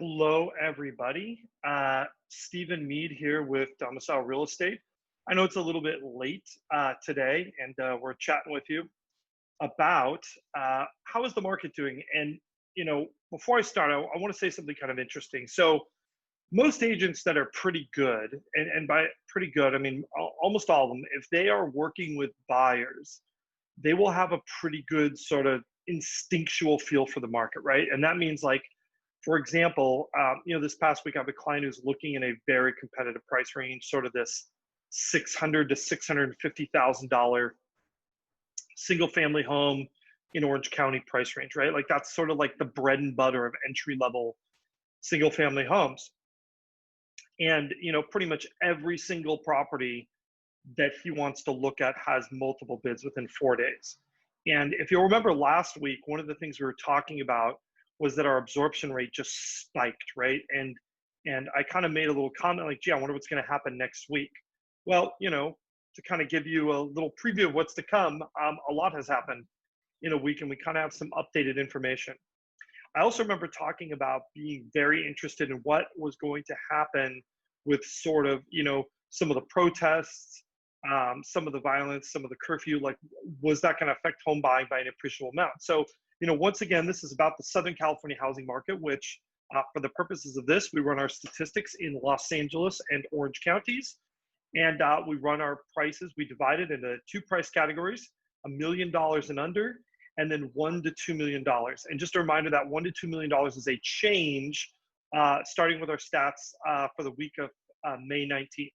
Hello, everybody. Stephen Mead here with Domicile Real Estate. I know it's a little bit late today, and we're chatting with you about how is the market doing. And before I start, I want to say something kind of interesting. So most agents that are pretty good, and by pretty good, I mean almost all of them, if they are working with buyers, they will have a pretty good sort of instinctual feel for the market, right? And that means like, for example, this past week I have a client who's looking in a very competitive price range, sort of this $600 to $650,000 single family home in Orange County price range, right? Like that's sort of like the bread and butter of entry level single family homes. And pretty much every single property that he wants to look at has multiple bids within 4 days. And if you'll remember last week, one of the things we were talking about was that our absorption rate just spiked, right? And I kind of made a little comment like, gee, I wonder what's going to happen next week. Well, to kind of give you a little preview of what's to come, a lot has happened in a week, and we kind of have some updated information. I also remember talking about being very interested in what was going to happen with sort of, some of the protests, some of the violence, some of the curfew, like was that going to affect home buying by an appreciable amount? So, once again, this is about the Southern California housing market, which for the purposes of this, we run our statistics in Los Angeles and Orange counties. And we run our prices. We divide it into two price categories, $1 million and under, and then $1 to $2 million. And just a reminder that $1 to $2 million is a change starting with our stats for the week of May 19th.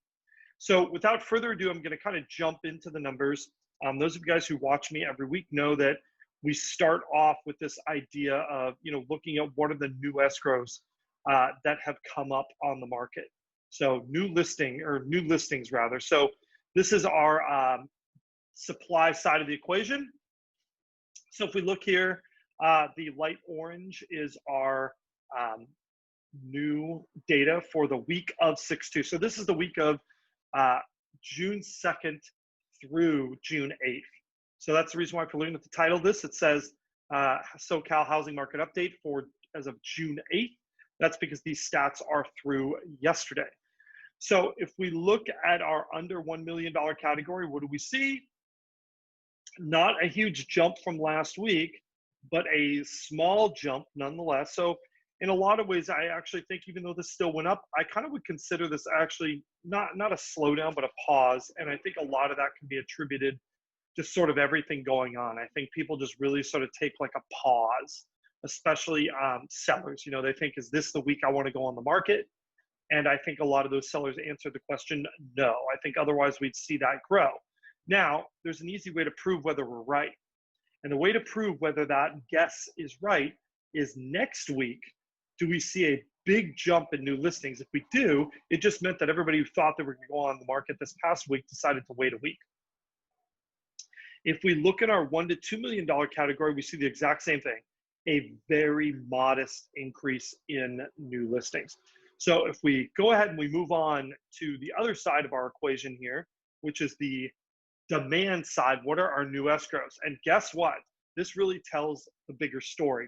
So without further ado, I'm going to kind of jump into the numbers. Those of you guys who watch me every week know that we start off with this idea of, looking at what are the new escrows that have come up on the market. So new listings rather. So this is our supply side of the equation. So if we look here, the light orange is our new data for the week of 6/2. So this is the week of June 2nd through June 8th. So that's the reason why if you're looking at the title of this, it says SoCal housing market update for as of June 8th. That's because these stats are through yesterday. So if we look at our under $1 million category, what do we see? Not a huge jump from last week, but a small jump nonetheless. So in a lot of ways, I actually think even though this still went up, I kind of would consider this actually not a slowdown, but a pause. And I think a lot of that can be attributed to sort of everything going on. I think people just really sort of take like a pause, especially sellers. They think, is this the week I want to go on the market? And I think a lot of those sellers answered the question, no. I think otherwise we'd see that grow. Now, there's an easy way to prove whether we're right. And the way to prove whether that guess is right is next week, do we see a big jump in new listings? If we do, it just meant that everybody who thought they were going to go on the market this past week decided to wait a week. If we look at our $1 to $2 million category, we see the exact same thing, a very modest increase in new listings. So if we go ahead and we move on to the other side of our equation here, which is the demand side, what are our new escrows? And guess what? This really tells the bigger story.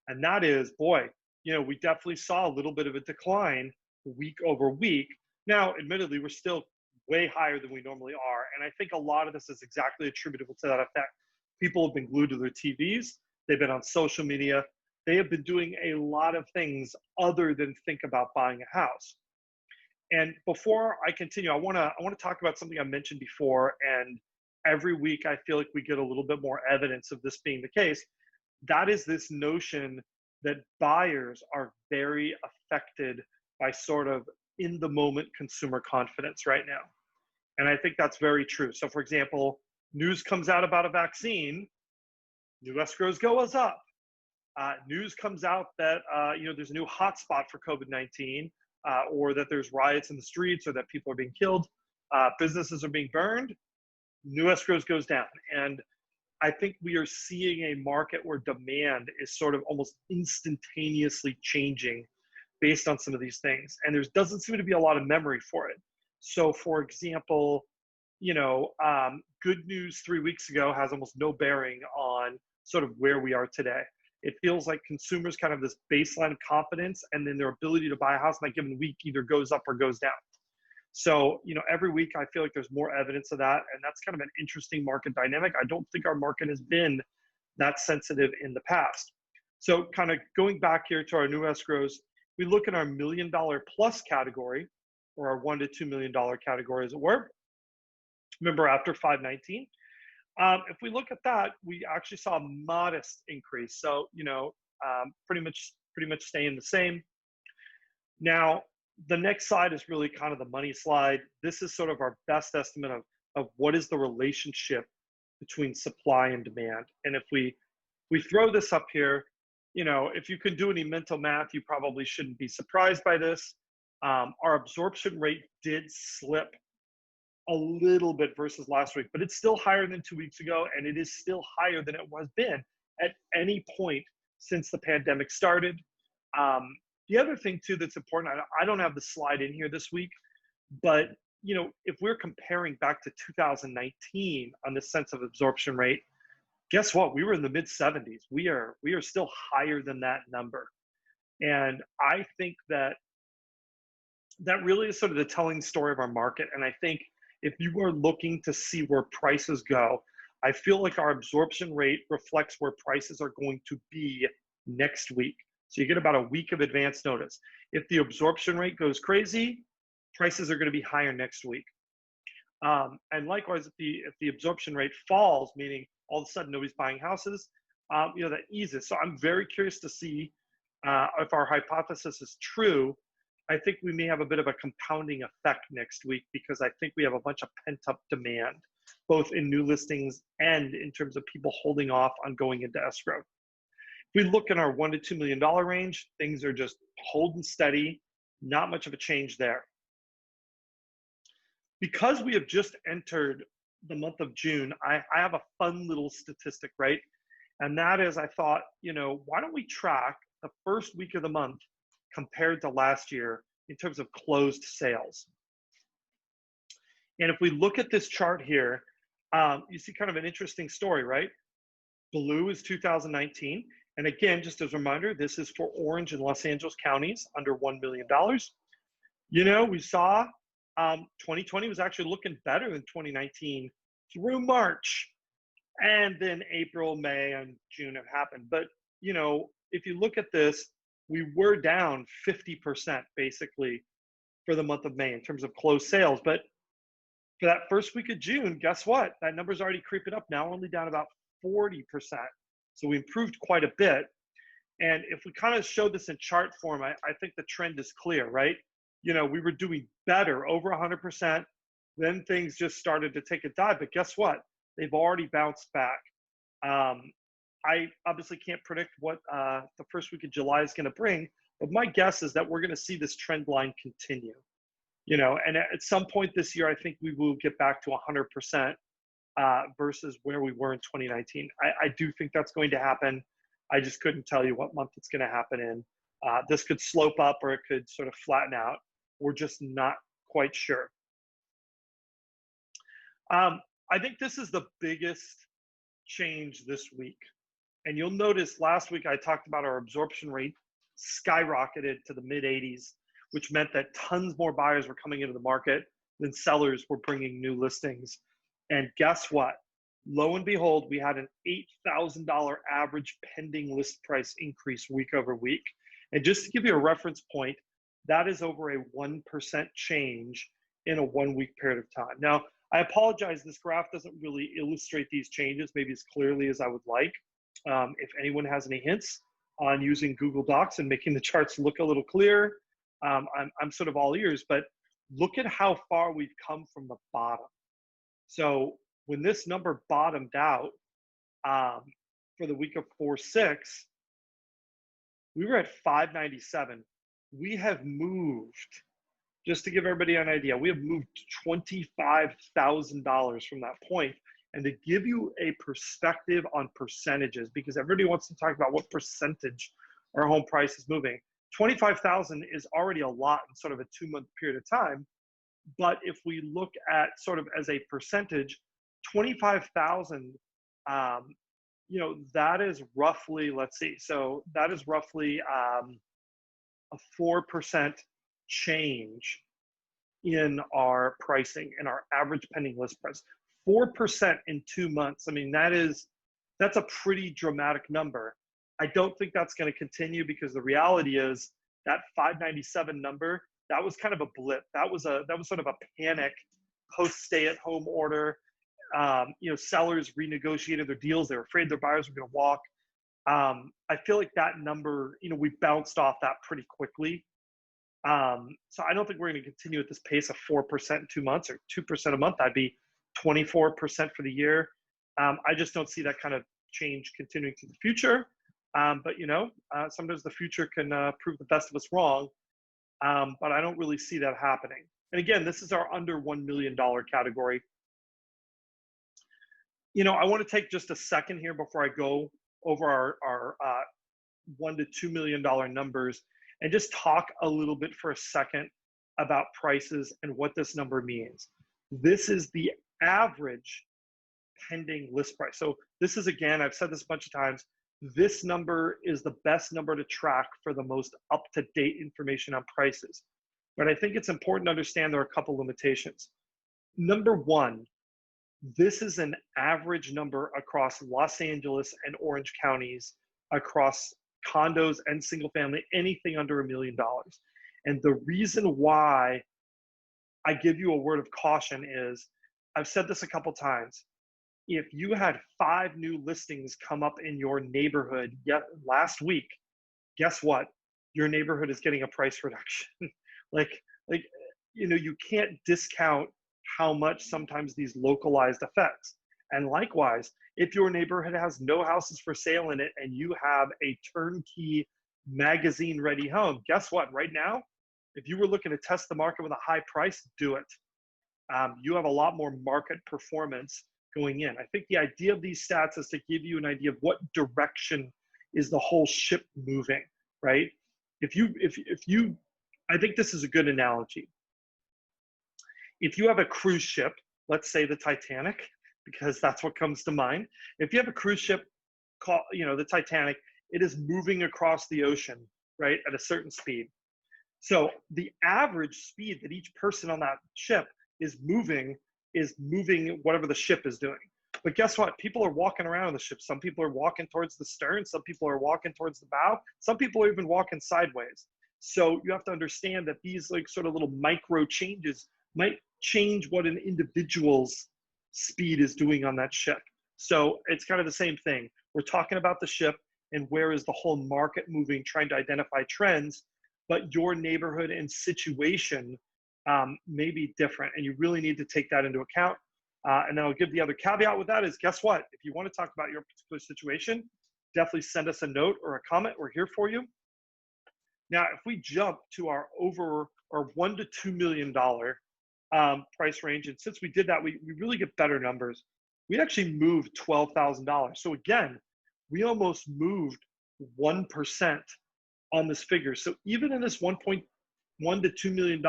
And that is, boy, we definitely saw a little bit of a decline week over week. Now, admittedly, we're still way higher than we normally are. And I think a lot of this is exactly attributable to that effect. People have been glued to their TVs. They've been on social media. They have been doing a lot of things other than think about buying a house. And before I continue, I want to talk about something I mentioned before. And every week I feel like we get a little bit more evidence of this being the case. That is this notion that buyers are very affected by sort of in the moment consumer confidence right now. And I think that's very true. So for example, news comes out about a vaccine, new escrows goes up. News comes out that there's a new hotspot for COVID-19, or that there's riots in the streets, or that people are being killed, businesses are being burned, new escrows goes down. And I think we are seeing a market where demand is sort of almost instantaneously changing based on some of these things. And there doesn't seem to be a lot of memory for it. So for example, good news 3 weeks ago has almost no bearing on sort of where we are today. It feels like consumers kind of this baseline of confidence, and then their ability to buy a house in that given week either goes up or goes down. So, every week I feel like there's more evidence of that, and that's kind of an interesting market dynamic. I don't think our market has been that sensitive in the past. So kind of going back here to our new escrows, we look at our $1 million plus category, or our $1 to $2 million category, as it were. Remember, after 519, if we look at that, we actually saw a modest increase. So, pretty much staying the same. Now, the next slide is really kind of the money slide. This is sort of our best estimate of what is the relationship between supply and demand. And if we throw this up here, if you can do any mental math, you probably shouldn't be surprised by this. Our absorption rate did slip a little bit versus last week, but it's still higher than 2 weeks ago, and it is still higher than it was been at any point since the pandemic started. The other thing too that's important, I don't have the slide in here this week, but if we're comparing back to 2019 on the sense of absorption rate, guess what? We were in the mid 70s. We are still higher than that number. And I think that really is sort of the telling story of our market. And I think if you are looking to see where prices go, I feel like our absorption rate reflects where prices are going to be next week. So you get about a week of advance notice. If the absorption rate goes crazy, prices are going to be higher next week. And likewise, if the absorption rate falls, meaning all of a sudden nobody's buying houses, that eases. So I'm very curious to see if our hypothesis is true. I think we may have a bit of a compounding effect next week, because I think we have a bunch of pent-up demand, both in new listings and in terms of people holding off on going into escrow. If we look in our $1 to $2 million range, things are just holding steady, not much of a change there. Because we have just entered the month of June, I have a fun little statistic, right? And that is, I thought, why don't we track the first week of the month compared to last year in terms of closed sales? And if we look at this chart here, you see kind of an interesting story, right? Blue is 2019. And again, just as a reminder, this is for Orange and Los Angeles counties under $1 million. We saw 2020 was actually looking better than 2019 through March. And then April, May, and June have happened. But, if you look at this, we were down 50% basically for the month of May in terms of closed sales. But for that first week of June, guess what? That number's already creeping up now, only down about 40%. So we improved quite a bit. And if we kind of show this in chart form, I think the trend is clear, right? We were doing better, over 100%. Then things just started to take a dive. But guess what? They've already bounced back. I obviously can't predict what the first week of July is going to bring, but my guess is that we're going to see this trend line continue. And at some point this year, I think we will get back to 100% versus where we were in 2019. I do think that's going to happen. I just couldn't tell you what month it's going to happen in. This could slope up or it could sort of flatten out. We're just not quite sure. I think this is the biggest change this week. And you'll notice last week I talked about our absorption rate skyrocketed to the mid 80s, which meant that tons more buyers were coming into the market than sellers were bringing new listings. And guess what? Lo and behold, we had an $8,000 average pending list price increase week over week. And just to give you a reference point, that is over a 1% change in a 1 week period of time. Now, I apologize, this graph doesn't really illustrate these changes maybe as clearly as I would like. If anyone has any hints on using Google Docs and making the charts look a little clearer, I'm sort of all ears, but look at how far we've come from the bottom. So when this number bottomed out for the week of 4/6, we were at 597. We have moved, just to give everybody an idea, we have moved $25,000 from that point. And to give you a perspective on percentages, because everybody wants to talk about what percentage our home price is moving, 25,000 is already a lot in sort of a 2-month period of time. But if we look at sort of as a percentage, 25,000 that is roughly, let's see, so that is roughly a 4% change in our pricing, in our average pending list price. 4% in 2 months. I mean, that's a pretty dramatic number. I don't think that's going to continue, because the reality is that 597 number, that was kind of a blip. That was sort of a panic post stay-at-home order. Sellers renegotiated their deals. They were afraid their buyers were going to walk. I feel like that number, we bounced off that pretty quickly. So I don't think we're going to continue at this pace of 4% in 2 months, or 2% a month. That'd be 24% for the year. I just don't see that kind of change continuing to the future. But sometimes the future can prove the best of us wrong. But I don't really see that happening. And again, this is our under $1 million category. I want to take just a second here before I go over our $1 to $2 million numbers, and just talk a little bit for a second about prices and what this number means. This is the average pending list price. So this is, again, I've said this a bunch of times, this number is the best number to track for the most up-to-date information on prices. But I think it's important to understand there are a couple limitations. Number one, this is an average number across Los Angeles and Orange counties, across condos and single family, anything under $1 million. And the reason why I give you a word of caution is, I've said this a couple times, if you had 5 new listings come up in your neighborhood yet last week, guess what? Your neighborhood is getting a price reduction. You can't discount how much sometimes these localized effects. And likewise, if your neighborhood has no houses for sale in it and you have a turnkey magazine ready home, guess what? Right now, if you were looking to test the market with a high price, do it. You have a lot more market performance going in. I think the idea of these stats is to give you an idea of what direction is the whole ship moving, right? I think this is a good analogy. If you have a cruise ship, let's say the Titanic, because that's what comes to mind. If you have a cruise ship called, the Titanic, it is moving across the ocean, right, at a certain speed. So the average speed that each person on that ship is moving whatever the ship is doing. But guess what? People are walking around on the ship. Some people are walking towards the stern. Some people are walking towards the bow. Some people are even walking sideways. So you have to understand that these sort of little micro changes might change what an individual's speed is doing on that ship. So it's kind of the same thing. We're talking about the ship and where is the whole market moving, trying to identify trends, but your neighborhood and situation may be different, and you really need to take that into account. And then I'll give the other caveat with that is, guess what? If you want to talk about your particular situation, definitely send us a note or a comment. We're here for you. Now, if we jump to our $1 to $2 million price range, and since we did that, we really get better numbers. We actually moved $12,000. So again, we almost moved 1% on this figure. So even in this $1.1 to $2 million,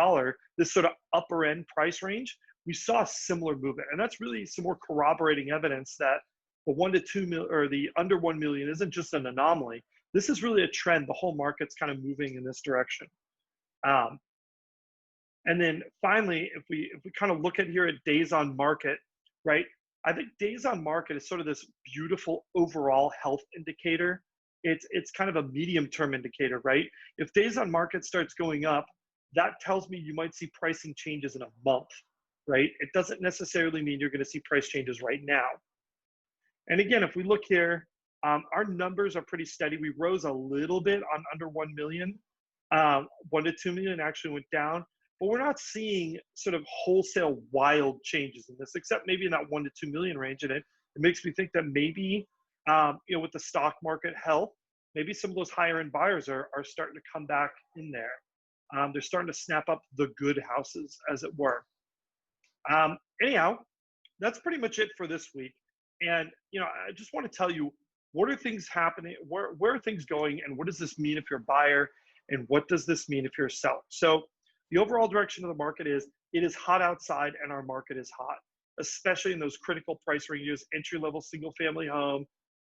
this sort of upper end price range, we saw a similar movement. And that's really some more corroborating evidence that the 1 to 2 million, or the under 1 million, isn't just an anomaly. This is really a trend. The whole market's kind of moving in this direction. And then finally, if we kind of look at here at days on market, right? I think days on market is sort of this beautiful overall health indicator. It's kind of a medium-term indicator, right? If days on market starts going up, that tells me you might see pricing changes in a month, right? It doesn't necessarily mean you're going to see price changes right now. And again, if we look here, our numbers are pretty steady. We rose a little bit on under 1 million. 1 to 2 million actually went down, but we're not seeing sort of wholesale wild changes in this, except maybe in that 1 to 2 million range. And it makes me think that maybe, with the stock market health, maybe some of those higher end buyers are starting to come back in there. They're starting to snap up the good houses, as it were. Anyhow, that's pretty much it for this week. And, I just want to tell you, what are things happening? Where are things going? And what does this mean if you're a buyer? And what does this mean if you're a seller? So the overall direction of the market is, it is hot outside and our market is hot, especially in those critical price ranges, entry-level single-family home,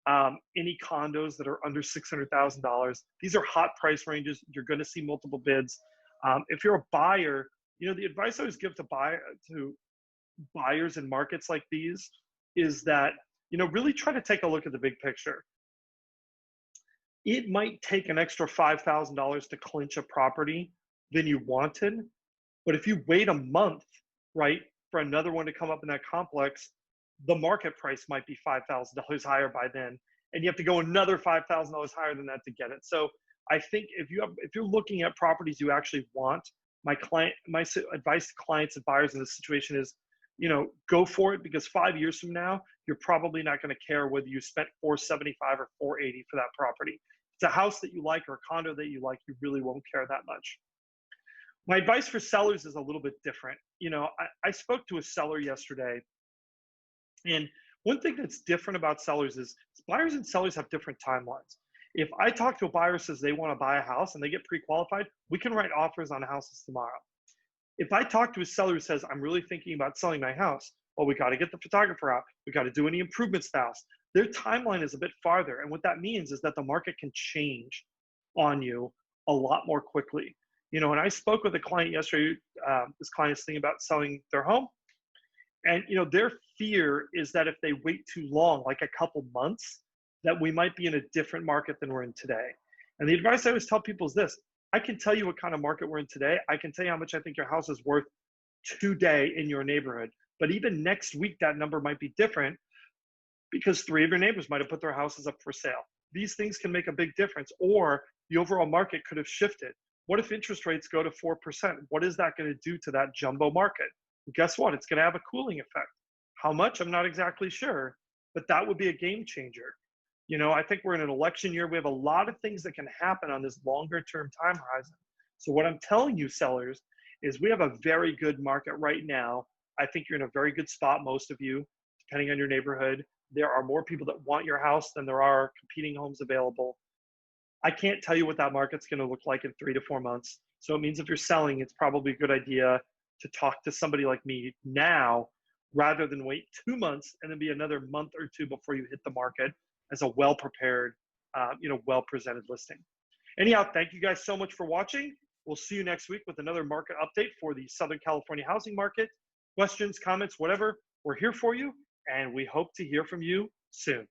any condos that are under $600,000. These are hot price ranges. You're going to see multiple bids. If you're a buyer, the advice I always give to buyers in markets like these is that, really try to take a look at the big picture. It might take an extra $5,000 to clinch a property than you wanted, but if you wait a month, right, for another one to come up in that complex, the market price might be $5,000 higher by then, and you have to go another $5,000 higher than that to get it. So I think if you're looking at properties you actually want, my advice to clients and buyers in this situation is, go for it, because 5 years from now, you're probably not going to care whether you spent $475 or $480 for that property. If it's a house that you like or a condo that you like, you really won't care that much. My advice for sellers is a little bit different. I spoke to a seller yesterday, and one thing that's different about sellers is buyers and sellers have different timelines. If I talk to a buyer who says they want to buy a house and they get pre-qualified, we can write offers on houses tomorrow. If I talk to a seller who says, I'm really thinking about selling my house, well, we got to get the photographer out. We got to do any improvements to the house. Their timeline is a bit farther. And what that means is that the market can change on you a lot more quickly. And I spoke with a client yesterday. This client is thinking about selling their home. And, their fear is that if they wait too long, like a couple months, that we might be in a different market than we're in today. And the advice I always tell people is this: I can tell you what kind of market we're in today. I can tell you how much I think your house is worth today in your neighborhood. But even next week, that number might be different because 3 of your neighbors might have put their houses up for sale. These things can make a big difference, or the overall market could have shifted. What if interest rates go to 4%? What is that going to do to that jumbo market? Well, guess what? It's going to have a cooling effect. How much? I'm not exactly sure, but that would be a game changer. I think we're in an election year. We have a lot of things that can happen on this longer term time horizon. So what I'm telling you, sellers, is we have a very good market right now. I think you're in a very good spot, most of you, depending on your neighborhood. There are more people that want your house than there are competing homes available. I can't tell you what that market's going to look like in 3 to 4 months. So it means if you're selling, it's probably a good idea to talk to somebody like me now, rather than wait 2 months and then be another month or two before you hit the market as a well-prepared, well-presented listing. Anyhow, thank you guys so much for watching. We'll see you next week with another market update for the Southern California housing market. Questions, comments, whatever, we're here for you, and we hope to hear from you soon.